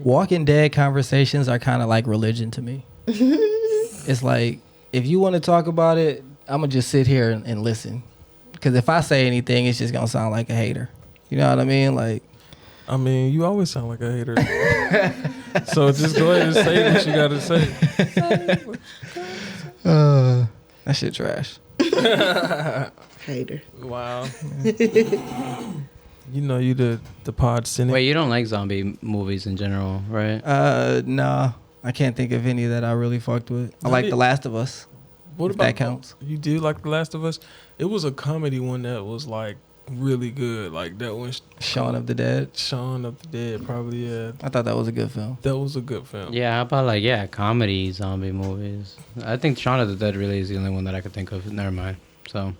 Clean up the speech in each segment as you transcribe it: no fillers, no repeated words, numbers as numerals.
Walking Dead conversations are kind of like religion to me. It's like, if you want to talk about it, I'm going to just sit here and listen. Because if I say anything, it's just going to sound like a hater. You know what I mean? Like, I mean, you always sound like a hater. So just go ahead and say what you got to say. That shit trash. Hater. Wow. You know, you the pod cynic. Wait, you don't like zombie movies in general, right? No. I can't think of any that I really fucked with. I like The Last of Us. What if about that counts? You do like The Last of Us? It was a comedy one that was like really good. Like that one. Shaun of the Dead. Shaun of the Dead, probably, yeah. I thought that was a good film. That was a good film. Yeah, how about comedy zombie movies? I think Shaun of the Dead really is the only one that I could think of. Never mind. So.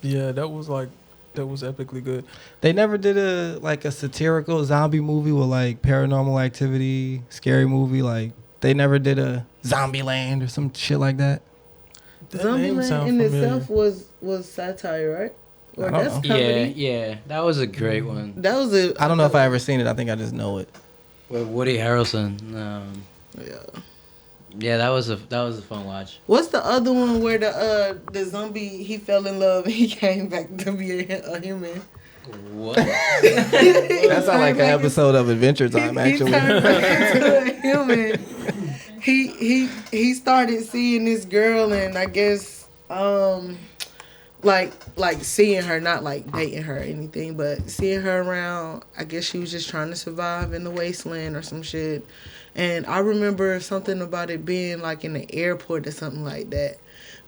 Yeah, that was epically good. They never did a satirical zombie movie with like Paranormal Activity, scary movie. Like they never did a Zombieland or some shit like that. Zombieland in itself was satire, right? Or that's comedy. Yeah, that was a great one. That was I don't know if I ever seen it. I think I just know it. With Woody Harrelson. Yeah, that was a fun watch. What's the other one where the zombie, he fell in love and he came back to be a human? What? That sounds like an episode of Adventure Time, actually. He turned back into a human. He started seeing this girl, and I guess like seeing her, not like dating her or anything, but seeing her around. I guess she was just trying to survive in the wasteland or some shit. And I remember something about it being like in the airport or something like that.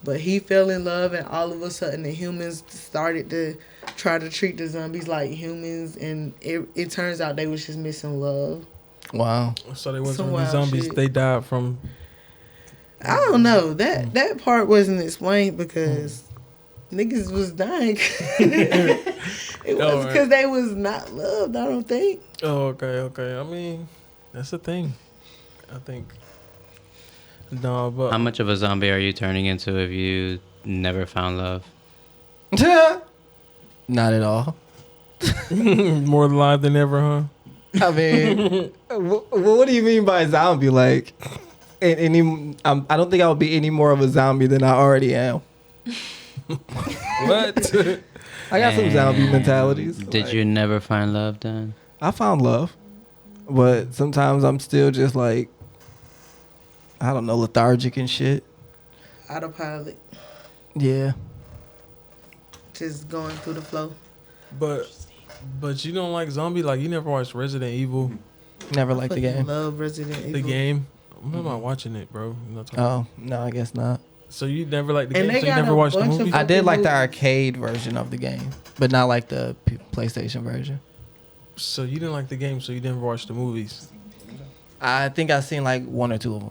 But he fell in love, and all of a sudden the humans started to try to treat the zombies like humans, and it turns out they was just missing love. Wow. So they wasn't really zombies. Shit. They died from... I don't know. That part wasn't explained because niggas was dying. It was because they was not loved, I don't think. Oh, okay. I mean, that's the thing. I think. No, but... How much of a zombie are you turning into if you never found love? Not at all. More alive than ever, huh? I mean, what do you mean by zombie? Like, I don't think I would be any more of a zombie than I already am. What? I got some zombie mentalities. Did you never find love, then? I found love, but sometimes I'm still just like, I don't know, lethargic and shit. Autopilot. Yeah. Just going through the flow. But you don't like zombie? Like, you never watched Resident Evil? Never liked the game. Love Resident Evil. The game? I'm not watching it, bro. Oh, no, I guess not. So you never liked the And game? they So you got never a watched the bunch of movie? I did like the movies. arcade version of the game, but not like the PlayStation version. So you didn't like the game, so you never watched the movies? I think I've seen like one or two of them.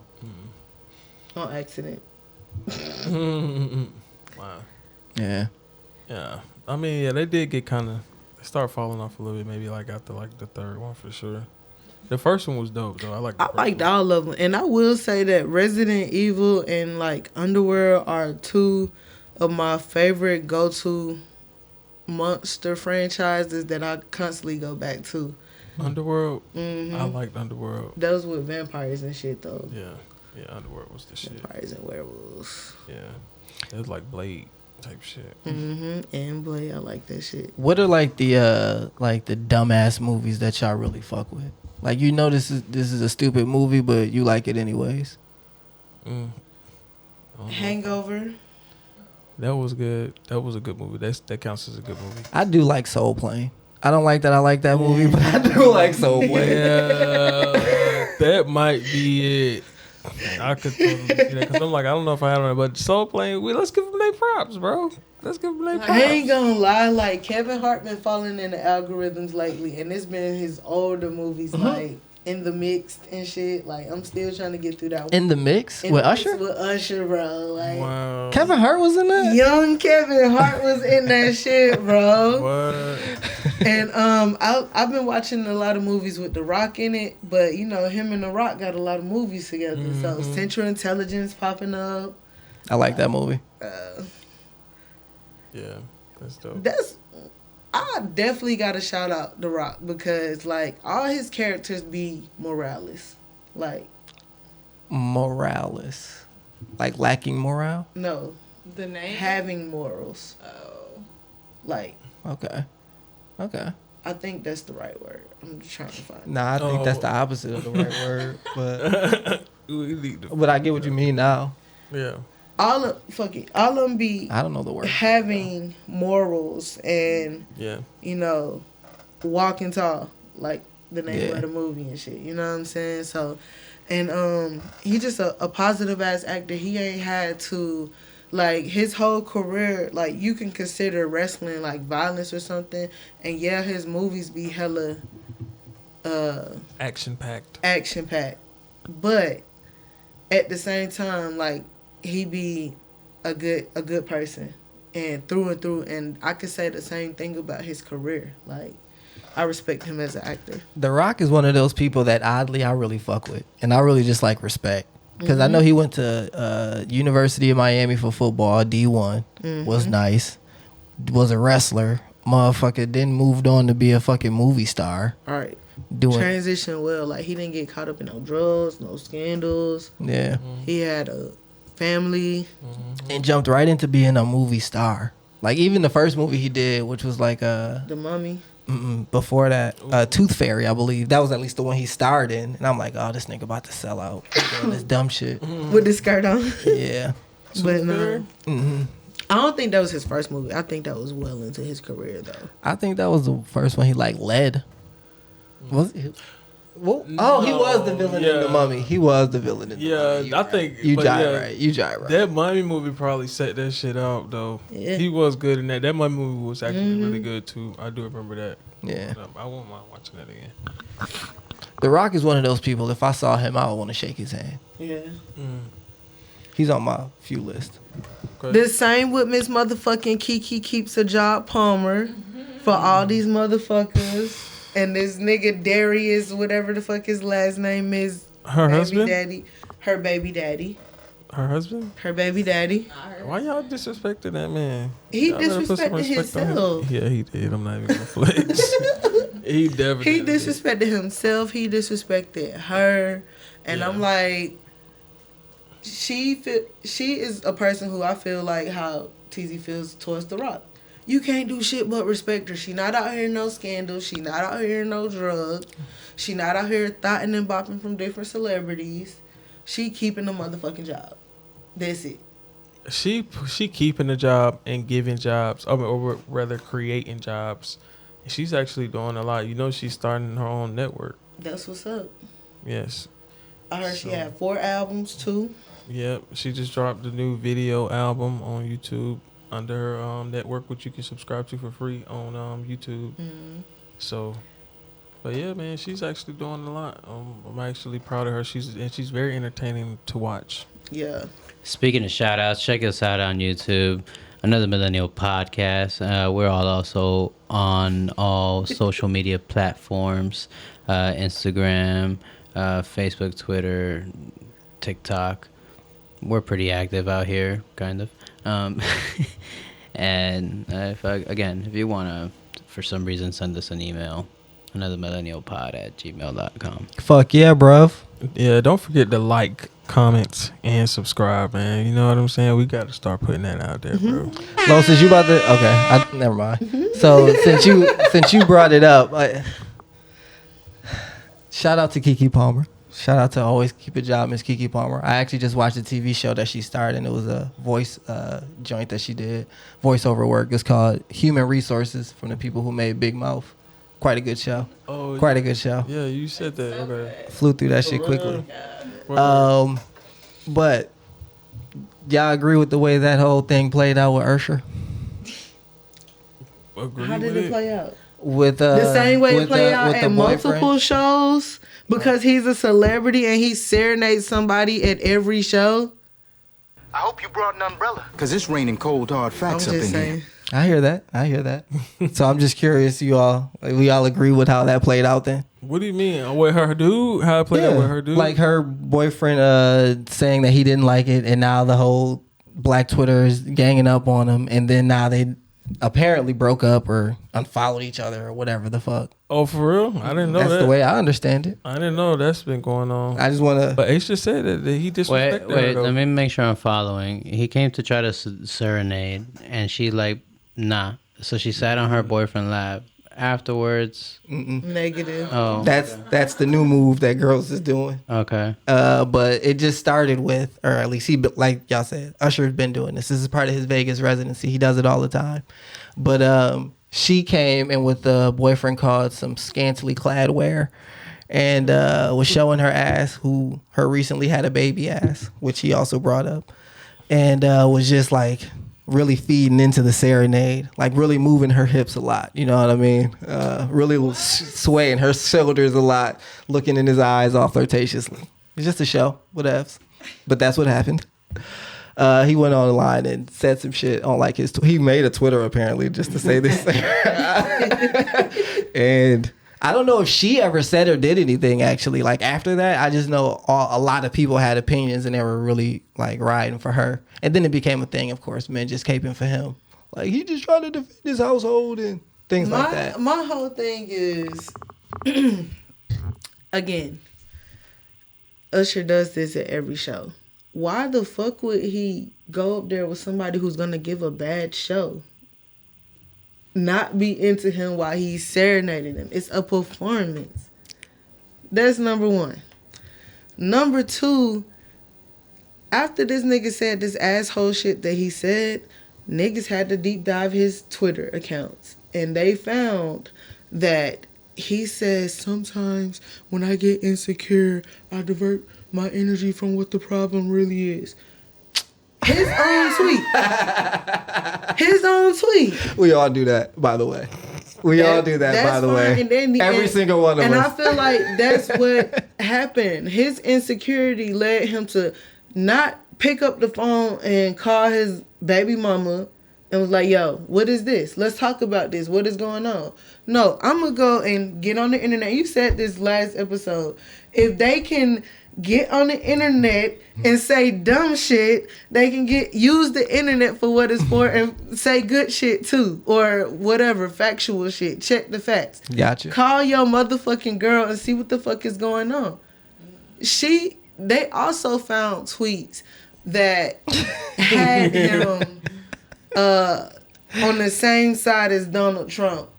On accident. Wow. Yeah. Yeah. I mean, yeah, they did get kind of... They start falling off a little bit, maybe like after like the third one for sure. The first one was dope, though. I liked all of them. And I will say that Resident Evil and like Underworld are two of my favorite go-to monster franchises that I constantly go back to. Underworld? Mm-hmm. I liked Underworld. Those with vampires and shit, though. Yeah, Underworld was the shit. Vampires and werewolves. Yeah. It was like Blade type shit. Mm-hmm. And Blade, I like that shit. What are like the dumbass movies that y'all really fuck with? Like, you know, this is a stupid movie, but you like it anyways. Hangover. That was good. That was a good movie. That counts as a good movie. I do like Soul Plane. I don't like that I like that movie, but I do like Soul Plane. Yeah, that might be it. I could totally see that because I'm like, I don't know if I had on it, but Soul Plane, let's give them their props, bro. Let's give them their props. I ain't gonna lie, like Kevin Hart been falling in the algorithms lately, and it's been his older movies, like In the Mix and shit. Like, I'm still trying to get through that one. In the Mix? With Usher? With Usher, bro. Like, Wow. Kevin Hart was in that? Young Kevin Hart was in that shit, bro. What? And I've been watching a lot of movies with The Rock in it, but you know, him and The Rock got a lot of movies together. Mm-hmm. So Central Intelligence popping up. I like that movie. Yeah, that's dope. I definitely got to shout out The Rock because, like, all his characters be Morales. Like, Morales. Like lacking morale? no. The name? Having morals. Oh. Like, Okay. I think that's the right word. I'm just trying to find it. Nah, I think that's the opposite of the right word. But I get what you mean now. Yeah. All of them be I don't know the word. having morals and, Yeah. you know, walking tall, like the name Yeah. of the movie and shit. You know what I'm saying? So, and he just a positive ass actor. He ain't had to, like, his whole career, like, you can consider wrestling like violence or something. And yeah, his movies be hella Action packed. but at the same time, like, he be a good person and through, and I could say the same thing about his career. Like, I respect him as an actor. The Rock is one of those people that oddly I really fuck with, and I really just like respect because I know he went to University of Miami for football, D1, was nice, was a wrestler, motherfucker, then moved on to be a fucking movie star. All right. Doing Transition well. Like, he didn't get caught up in no drugs, no scandals. yeah, He had a family. and jumped right into being a movie star. Like even the first movie he did, which was like The Mummy. before that, Tooth Fairy, I believe that was at least the one he starred in, and I'm like, oh, this nigga about to sell out doing this dumb shit. With the skirt on. Yeah, But no. hmm I don't think that was his first movie. I think that was well into his career, though. I think that was the first one he like led. Was it? Well, oh, he was the villain in the Mummy. He was the villain in the Mummy. I think You but jive right. You jive right. That Mummy movie probably set that shit up though. Yeah. He was good in that. That Mummy movie was actually really good too. I do remember that. Yeah. I won't mind watching that again. The Rock is one of those people. If I saw him, I would want to shake his hand. Yeah. He's on my few list. Okay. The same with Miss Motherfucking Keke Keeps a Job Palmer for all these motherfuckers. And this nigga Darius, whatever the fuck his last name is. Her husband? Daddy. Her baby daddy. Her husband? Her baby daddy. Why y'all disrespecting that man? He Y'all better put some disrespected respect on him. himself. Yeah, he did. I'm not even gonna flex. He definitely He did. disrespected himself. He disrespected her. And Yeah. I'm like, she is a person who I feel like how TZ feels towards The Rock. You can't do shit but respect her. She not out here in no scandals. She not out here in no drugs. She not out here thotting and bopping from different celebrities. She keeping a motherfucking job. That's it. She keeping a job and giving jobs, or rather creating jobs. She's actually doing a lot. You know, she's starting her own network. That's what's up. Yes. I heard she So- had 4 albums too. Yep. She just dropped a new video album on YouTube under her network, which you can subscribe to for free on YouTube. So, but yeah, man, she's actually doing a lot. I'm actually proud of her. She's very entertaining to watch. Yeah. Speaking of shout outs, check us out on YouTube. Another Millennial podcast. We're all also on all social media platforms, Instagram, Facebook, Twitter, TikTok. We're pretty active out here, kind of. And if you want to, for some reason, send us an email, anothermillennialpod@gmail.com. Fuck yeah, bruv. Yeah, don't forget to like, comment, and subscribe, man. You know what I'm saying? We got to start putting that out there, bro. Lo, since you about to, okay, never mind. So since you brought it up, shout out to Keke Palmer. Shout out to Always Keep a Job, Miss Keke Palmer. I actually just watched a TV show that she starred in. It was a voice joint that she did, voiceover work. It's called Human Resources, from the people who made Big Mouth. Quite a good show. Oh, Quite a good show. yeah, you said that. Okay. Flew through that shit quickly. Well, But y'all agree with the way that whole thing played out with Ursher? agree How did with it play out? With The same way it with played the- out with at the multiple boyfriend? shows because he's a celebrity and he serenades somebody at every show. I hope you brought an umbrella. Cause it's raining cold hard I'm facts up just in saying. here. I hear that. So I'm just curious, we all agree with how that played out then? what do you mean? With her dude? How it played out with her dude? Like her boyfriend saying that he didn't like it, and now the whole Black Twitter is ganging up on him, and then now they apparently broke up or unfollowed each other or whatever the fuck. Oh, for real? I didn't know that. That's the way I understand it. I didn't know that's been going on. I just want to. But Ace just said that he disrespected her. Wait, Though. let me make sure I'm following. He came to try to serenade, and she like, nah. So she sat on her boyfriend's lap. Afterwards, Negative. oh, That's the new move that girls is doing. okay. But it just started with, or at least he, like y'all said, Usher's been doing this. This is part of his Vegas residency. He does it all the time. But she came and with the boyfriend called some scantily clad wear, and was showing her ass, who her recently had a baby ass, which he also brought up, and was just like really feeding into the serenade, like really moving her hips a lot. You know what I mean? Really swaying her shoulders a lot, looking in his eyes all flirtatiously. It's just a show, whatevs. But that's what happened. He went online and said some shit on like he made a Twitter apparently just to say this. And I don't know if she ever said or did anything actually. Like after that, I just know a lot of people had opinions and they were really like riding for her. And then it became a thing, of course, men just caping for him. Like he just trying to defend his household and things like that. My whole thing is, again, Usher does this at every show. Why the fuck would he go up there with somebody who's gonna give a bad show? Not be into him while he's serenading him. It's a performance. That's number one. Number two, after this nigga said this asshole shit that he said, niggas had to deep dive his Twitter accounts. And they found that he says, sometimes when I get insecure, I divert my energy from what the problem really is. His own tweet. His own tweet. We all do that, by the way. We all do that, by the way. Every single one of us. And I feel like that's what happened. His insecurity led him to not pick up the phone and call his baby mama and was like, yo, what is this? Let's talk about this. What is going on? No, I'm going to go and get on the internet. You said this last episode. If they can get on the internet and say dumb shit, they can use the internet for what it's for and say good shit too, or whatever, factual shit. Check the facts. Gotcha. Call your motherfucking girl and see what the fuck is going on. They also found tweets that had him on the same side as Donald Trump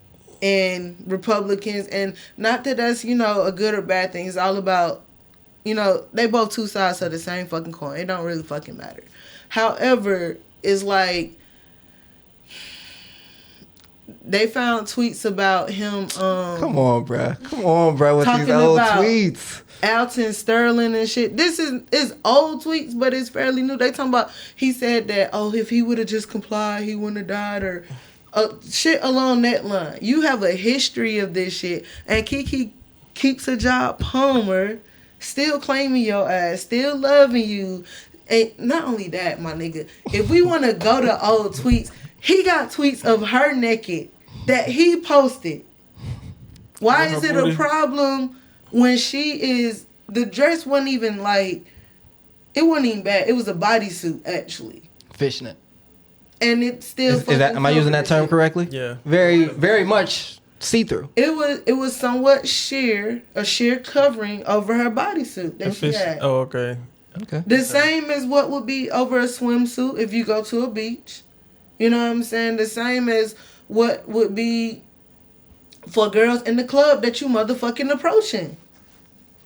and Republicans, and not that that's, a good or bad thing. It's all about, they both two sides of the same fucking coin. It don't really fucking matter. However, it's like they found tweets about him. Come on, bruh, with these old tweets. Alton Sterling and shit. This is old tweets, but it's fairly new. They talking about, he said that, if he would have just complied, he wouldn't have died, or shit along that line. You have a history of this shit, and Keke keeps a job, Palmer, still claiming your ass, still loving you. And not only that, my nigga, if we want to go to old tweets, he got tweets of her naked that he posted. Why is it a problem when the dress wasn't even like, it wasn't even bad. It was a bodysuit, actually. Fishnet. And it still... Am I using that term correctly? Yeah. Very, very much see-through. It was somewhat sheer covering over her bodysuit that she had. Oh, okay. Okay. The same as what would be over a swimsuit if you go to a beach. You know what I'm saying? The same as what would be for girls in the club that you motherfucking approaching.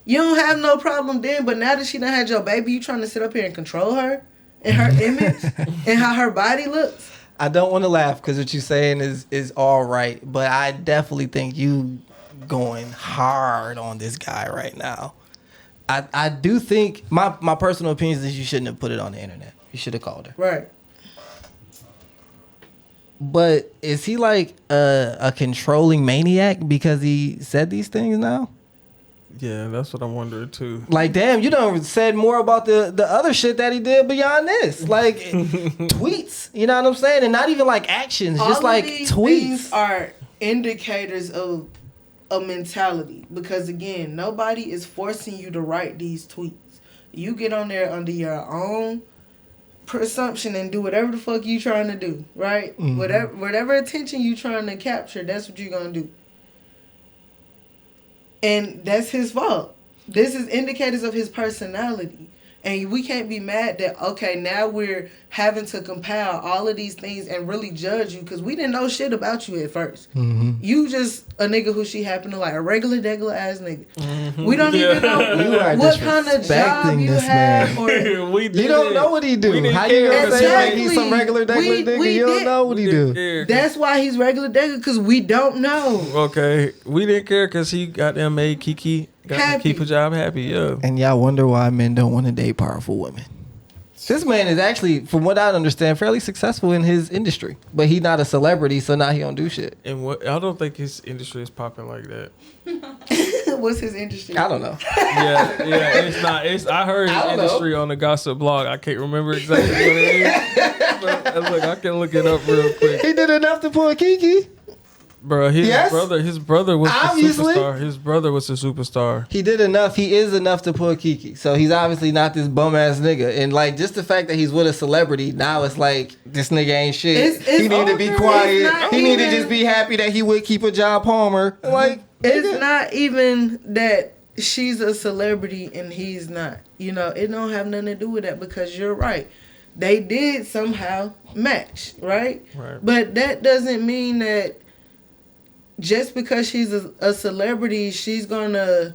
You don't have no problem then, but now that she done had your baby, you trying to sit up here and control her and her image and how her body looks? I don't want to laugh because what you're saying is all right, but I definitely think you going hard on this guy right now. I do think my personal opinion is you shouldn't have put it on the internet. You should have called her. Right. But is he like a controlling maniac because he said these things now? Yeah, that's what I'm wondering too. Like, damn, you done said more about the other shit that he did beyond this. Like, tweets, you know what I'm saying? And not even like actions, All just like these tweets. Things are indicators of a mentality. Because again, nobody is forcing you to write these tweets. You get on there under your own presumption and do whatever the fuck you trying to do, right? Whatever attention you trying to capture, that's what you're gonna do. And that's his fault. This is indicators of his personality. And we can't be mad that, okay, now we're having to compile all of these things and really judge you because we didn't know shit about you at first. You just a nigga who she happened to like, a regular ass nigga. We don't even know what kind of job you have. Or you don't know what he do. How you gonna say like he's some regular nigga? You don't know what he do. That's why he's regular nigga, because we don't know. Okay, we didn't care because he got them made Keke. Got to keep a job happy, yeah. And y'all wonder why men don't want to date powerful women. This man is actually, from what I understand, fairly successful in his industry. But he's not a celebrity, so now he don't do shit. And what I don't think his industry is popping like that. What's his industry? I don't know. Yeah, it's not. I heard his industry on the gossip blog. I can't remember exactly what it is. But look, I can look it up real quick. He did enough to pull Keke. Bro, his brother was Obviously. a superstar. His brother was a superstar. He did enough. He is enough to pull Keke. So he's obviously not this bum ass nigga. And like just the fact that he's with a celebrity, now it's like this nigga ain't shit. He need to be quiet. He need to just be happy that he would keep a job Palmer. Like it's not even that she's a celebrity and he's not. You know, it don't have nothing to do with that because you're right. They did somehow match, right? But that doesn't mean that just because she's a celebrity, she's gonna,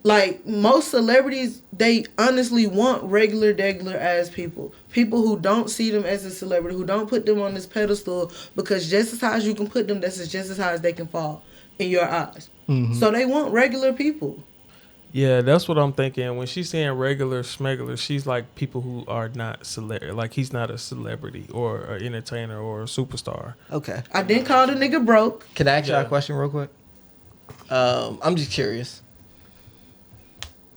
like, most celebrities, they honestly want regular ass people. People who don't see them as a celebrity, who don't put them on this pedestal, because just as high as you can put them, that's just as high as they can fall in your eyes. So they want regular people. Yeah, that's what I'm thinking. When she's saying regular schmegular, she's like people who are not like he's not a celebrity or an entertainer or a superstar. Okay. I didn't call the nigga broke. Can I ask y'all a question real quick? I'm just curious.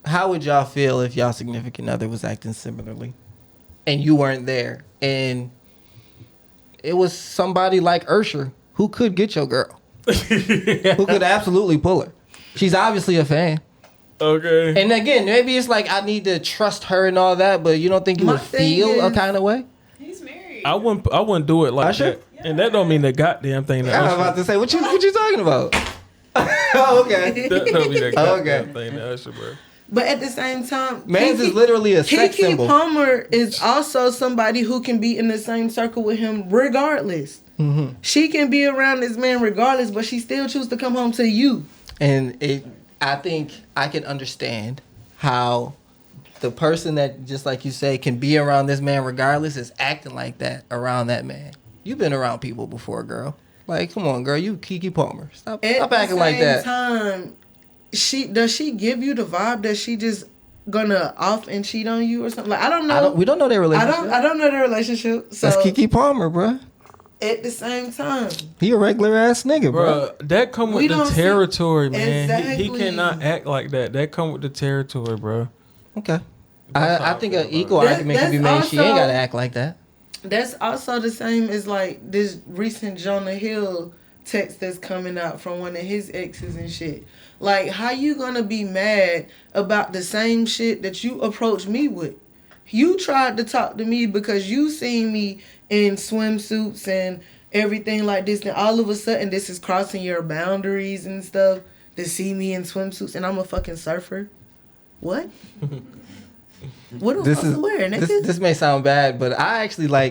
How would y'all feel if y'all significant other was acting similarly and you weren't there and it was somebody like Ursher who could get your girl? Who could absolutely pull her? She's obviously a fan. Okay. And again, maybe it's like I need to trust her and all that, but you don't think you would feel a kind of way? He's married. I wouldn't do it like Usher? that. Yeah. And that don't mean the goddamn thing. I was about to say, what you talking about? Oh, okay. That don't mean the goddamn Okay. thing to Usher, bro. But at the same time, Mans is literally a sex Keke symbol. Palmer is also somebody who can be in the same circle with him regardless. She can be around this man regardless, but she still chooses to come home to you. And I think I can understand how the person that, just like you say, can be around this man regardless is acting like that around that man. You've been around people before, girl. Like, come on, girl, you Keke Palmer. Stop acting like that. At the same time, does she give you the vibe that she just gonna off and cheat on you or something? Like, I don't know. We don't know their relationship. I don't know their relationship. So that's Keke Palmer, bruh. At the same time, he a regular ass nigga, bro. That come with the territory, man. Exactly. He cannot act like that. That come with the territory, bro. Okay. I think an equal argument can be made. She ain't gotta act like that. That's also the same as like this recent Jonah Hill text that's coming out from one of his exes and shit. Like, how you gonna be mad about the same shit that you approached me with? You tried to talk to me because you seen me in swimsuits and everything like this, and all of a sudden this is crossing your boundaries and stuff to see me in swimsuits and I'm a fucking surfer. What? What am I wearing? This may sound bad, but I actually I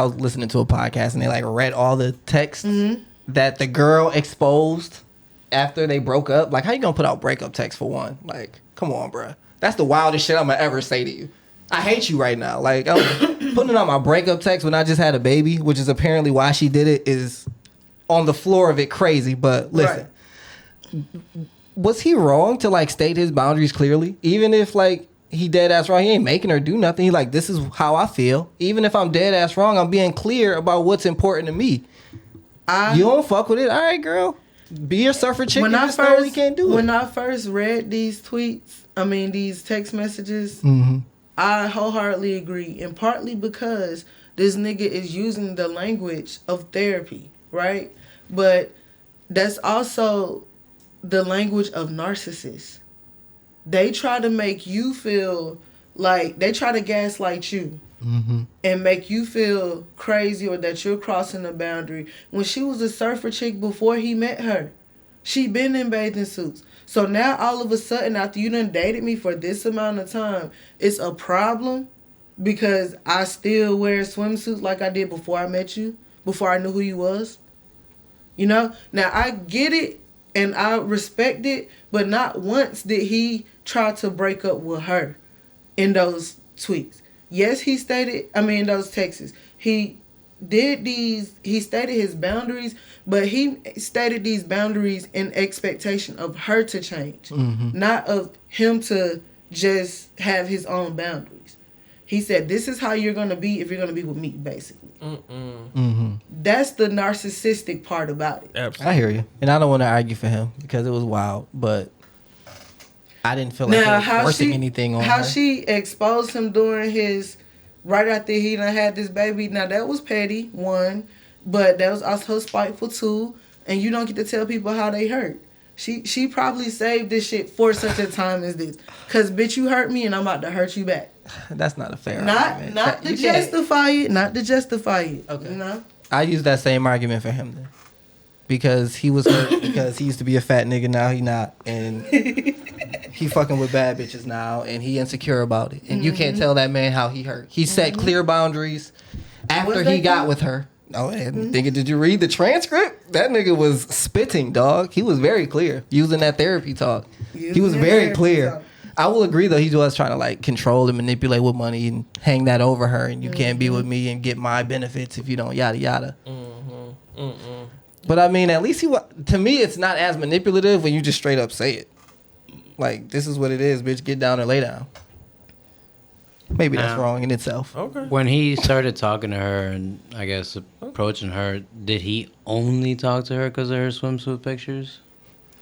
was listening to a podcast and they like read all the texts that the girl exposed after they broke up. Like, how you gonna put out breakup text for one? Like, come on, bruh. That's the wildest shit I'm gonna ever say to you. I hate you right now. Like, I'm putting on my breakup text when I just had a baby, which is apparently why she did it, is on the floor of it crazy. But listen, was he wrong to like state his boundaries clearly? Even if like he dead ass wrong, he ain't making her do nothing. He like, this is how I feel. Even if I'm dead ass wrong, I'm being clear about what's important to me. You don't fuck with it? All right, girl. Be a surfer chick. When I first read these these text messages, I wholeheartedly agree. And partly because this nigga is using the language of therapy, right? But that's also the language of narcissists. They try to make you feel Like, they try to gaslight you and make you feel crazy or that you're crossing the boundary. When she was a surfer chick before he met her, she been in bathing suits. So now all of a sudden, after you done dated me for this amount of time, it's a problem because I still wear swimsuits like I did before I met you, before I knew who you was. You know? Now, I get it and I respect it, but not once did he try to break up with her in those tweets. Yes, he stated, in those texts, he stated his boundaries, but he stated these boundaries in expectation of her to change, not of him to just have his own boundaries. He said, this is how you're going to be if you're going to be with me, basically. That's the narcissistic part about it. Absolutely. I hear you. And I don't want to argue for him because it was wild, but I didn't feel like he was forcing anything on her. How she exposed him during his, right after he done had this baby. Now, that was petty, one, but that was also spiteful, two, and you don't get to tell people how they hurt. She probably saved this shit for such a time as this. Because, bitch, you hurt me and I'm about to hurt you back. That's not a fair argument. Not to justify it. Not to justify it. Okay. You know? I use that same argument for him then. Because he was hurt because he used to be a fat nigga, now he not. And he fucking with bad bitches now and he insecure about it. And you can't tell that man how he hurt. He set clear boundaries after he got with her. Oh, nigga, did you read the transcript? That nigga was spitting, dog. He was very clear. Using that therapy talk. He was very clear. I will agree, though, he was trying to, like, control and manipulate with money and hang that over her. And you can't be with me and get my benefits if you don't, yada, yada. But, I mean, at least to me, it's not as manipulative when you just straight up say it. Like, this is what it is, bitch. Get down or lay down. Maybe that's wrong in itself. Okay. When he started talking to her and, I guess, approaching her, did he only talk to her because of her swimsuit pictures?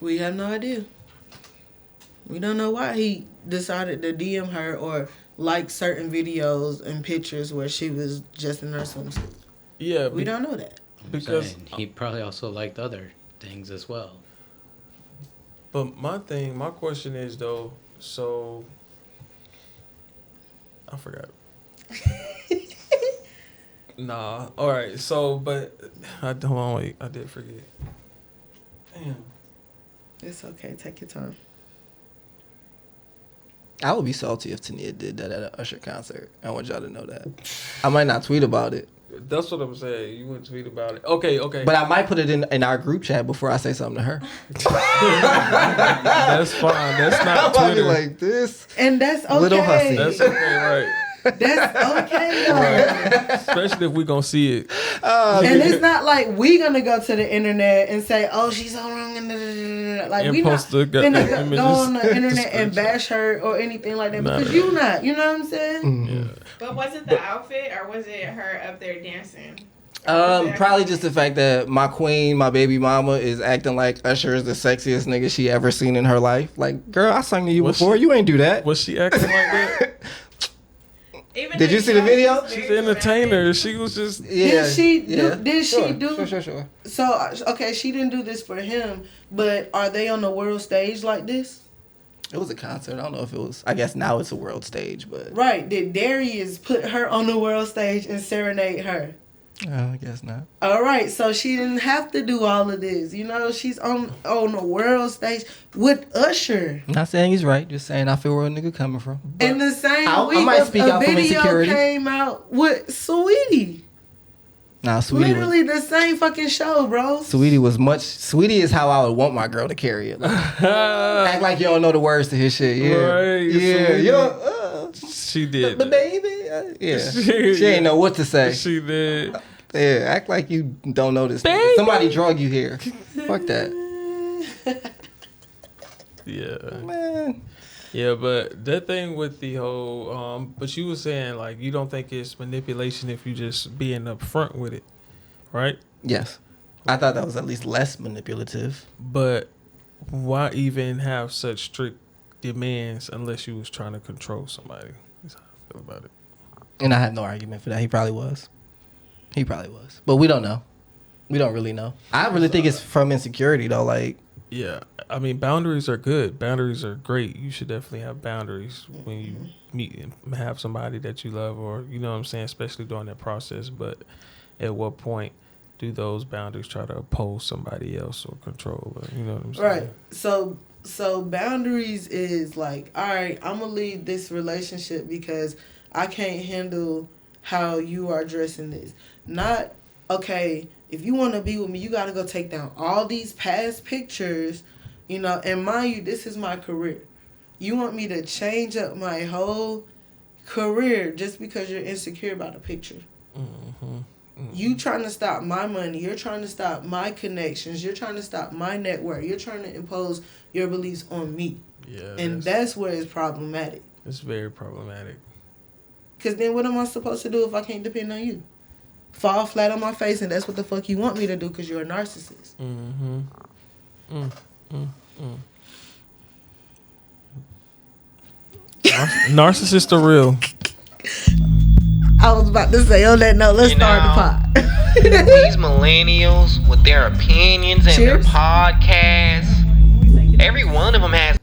We have no idea. We don't know why he decided to DM her or like certain videos and pictures where she was just in her swimsuit. Yeah. We don't know that. Because he probably also liked other things as well. But my question is, though, so I forgot. Nah. All right. So, but I did forget. Damn. It's okay. Take your time. I would be salty if Tania did that at an Usher concert. I want y'all to know that. I might not tweet about it. That's what I'm saying. You wouldn't tweet about it. Okay. But I might put it in our group chat before I say something to her. That's fine. That's not Twitter. Like this. And that's okay. Little hussy. That's okay, right? That's okay, though. Right. Especially if we gonna see it. And it's not like we gonna go to the internet and say, "Oh, she's so wrong," and like And we not post the gonna images. go on the internet and bash her or anything like that because you not. You know what I'm saying? Yeah. But was it the outfit or was it her up there dancing? Probably just the fact that my queen, my baby mama, is acting like Usher is the sexiest nigga she ever seen in her life. Like, girl, I sung to you before. You ain't do that. Was she acting like that? Even Did you see the video? She's an entertainer. She was just. Yeah. Did she Sure. do? Sure. So okay, she didn't do this for him, but are they on the world stage like this? It was a concert. I don't know if it was. I guess now it's a world stage, but. Right. Did Darius put her on the world stage and serenade her? I guess not. All right, so she didn't have to do all of this. You know, she's on the world stage with Usher. I'm not saying he's right. Just saying I feel where a nigga coming from. In the same I week, might speak a out from video insecurity. came out with Sweetie. Nah, Sweetie. Literally the same fucking show, bro. Sweetie was much. Sweetie is how I would want my girl to carry it. Like, act like you don't know the words to his shit. Yeah, Right, yeah. Sweetie. You know, She did. the baby. Yeah, she ain't know what to say. She did. Yeah, act like you don't know this. Thing. Somebody drug you here. Fuck that. Yeah. Man. Yeah, but that thing with the whole, but you were saying like you don't think it's manipulation if you just being upfront with it, right? Yes. I thought that was at least less manipulative. But why even have such strict demands unless you was trying to control somebody? That's how I feel about it. And I have no argument for that. He probably was. But we don't know. We don't really know. I really think it's from insecurity though. Like, Yeah, I mean, boundaries are good. Boundaries are great. You should definitely have boundaries when you meet and have somebody that you love, or you know what I'm saying, especially during that process. But at what point do those boundaries try to oppose somebody else or control? Or, you know what I'm saying? Right. So boundaries is like, all right, I'm gonna leave this relationship because I can't handle how you are addressing this. Not, okay, if you want to be with me, you got to go take down all these past pictures, you know, and mind you, this is my career. You want me to change up my whole career just because you're insecure about a picture. You trying to stop my money. You're trying to stop my connections. You're trying to stop my network. You're trying to impose your beliefs on me. Yeah. And that's where it's problematic. It's very problematic. Because then what am I supposed to do if I can't depend on you? Fall flat on my face, and that's what the fuck you want me to do because you're a narcissist. Narcissists are real. I was about to say, on that note, let's start the pod. These millennials with their opinions and Cheers. their podcasts, every one of them has